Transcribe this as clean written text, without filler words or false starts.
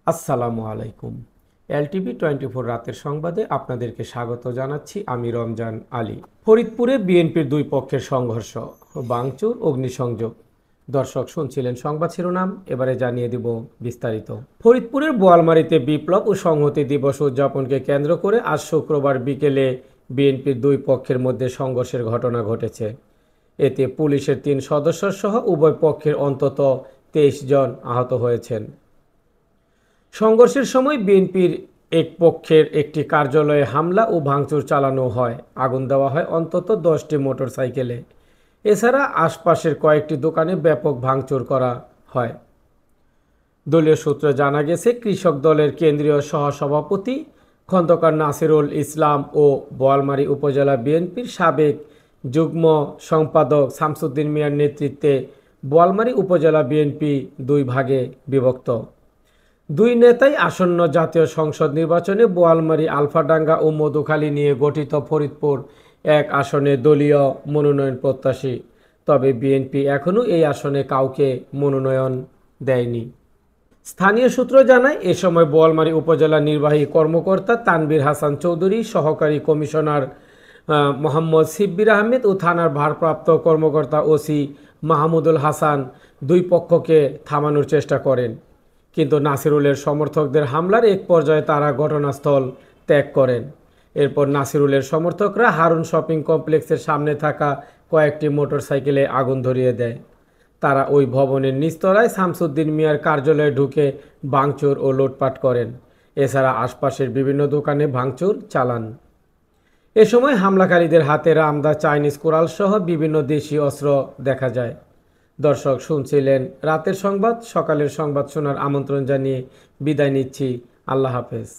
আসসালামু আলাইকুম। এলটিভি 24 রাতের সংবাদে আপনাদেরকে স্বাগত জানাচ্ছি। আমি রমজান আলী। ফরিদপুরে বিএনপির দুই পক্ষের সংঘর্ষ, ভাঙচুর, অগ্নিসংযোগ। দর্শক শুনছিলেন সংবাদ শিরোনাম, এবারে জানিয়ে দিব বিস্তারিত। ফরিদপুরের বোয়ালমারীতে বিপ্লব ও সংহতি দিবস উদযাপনকে কেন্দ্র করে আজ শুক্রবার বিকেলে বিএনপির দুই পক্ষের মধ্যে সংঘর্ষের ঘটনা ঘটেছে। এতে পুলিশের 3 সদস্য সহ উভয় পক্ষের অন্তত 23 জন আহত হয়েছেন। সংঘর্ষের সময় বিএনপির এক পক্ষের একটি কার্যালয়ে হামলা ও ভাঙচুর চালানো হয়। আগুন দেওয়া হয় অন্তত 10টি মোটরসাইকেলে। এছাড়া আশপাশের কয়েকটি দোকানে ব্যাপক ভাঙচুর করা হয়। দলীয় সূত্রে জানা গেছে, কৃষক দলের কেন্দ্রীয় সহসভাপতি খন্দকার নাসিরুল ইসলাম ও বোয়ালমারী উপজেলা বিএনপির সাবেক যুগ্ম সম্পাদক শামসুদ্দিন মিয়ার নেতৃত্বে বোয়ালমারী উপজেলা বিএনপি দুই ভাগে বিভক্ত। দুই নেতাই আসন্ন জাতীয় সংসদ নির্বাচনে বোয়ালমারী, আলফাডাঙ্গা ও মধুখালী নিয়ে গঠিত ফরিদপুর এক আসনে দলীয় মনোনয়ন প্রত্যাশী। তবে বিএনপি এখনও এই আসনে কাউকে মনোনয়ন দেয়নি। স্থানীয় সূত্র জানায়, এ সময় বোয়ালমারী উপজেলা নির্বাহী কর্মকর্তা তানভীর হাসান চৌধুরী, সহকারী কমিশনার মোহাম্মদ শিব্বির আহমেদ ও থানার ভারপ্রাপ্ত কর্মকর্তা ওসি মাহমুদুল হাসান দুই পক্ষকে থামানোর চেষ্টা করেন। কিন্তু নাসিরুলের সমর্থকদের হামলার এক পর্যায়ে তারা ঘটনাস্থল ত্যাগ করেন। এরপর নাসিরুলের সমর্থকরা হারুন শপিং কমপ্লেক্সের সামনে থাকা কয়েকটি মোটরসাইকেলে আগুন ধরিয়ে দেয়। তারা ওই ভবনের নিচতলায় শামসুদ্দিন মিয়ার কার্যালয়ে ঢুকে ভাঙচুর ও লুটপাট করেন। এছাড়া আশপাশের বিভিন্ন দোকানে ভাঙচুর চালান। এ সময় হামলাকারীদের হাতে রামদা, চাইনিজ কোরাল সহ বিভিন্ন দেশীয় অস্ত্র দেখা যায়। দর্শক শুনছিলেন রাতের সংবাদ। সকালের সংবাদ শোনার আমন্ত্রণ জানিয়ে বিদায় নিচ্ছি। আল্লাহ হাফেজ।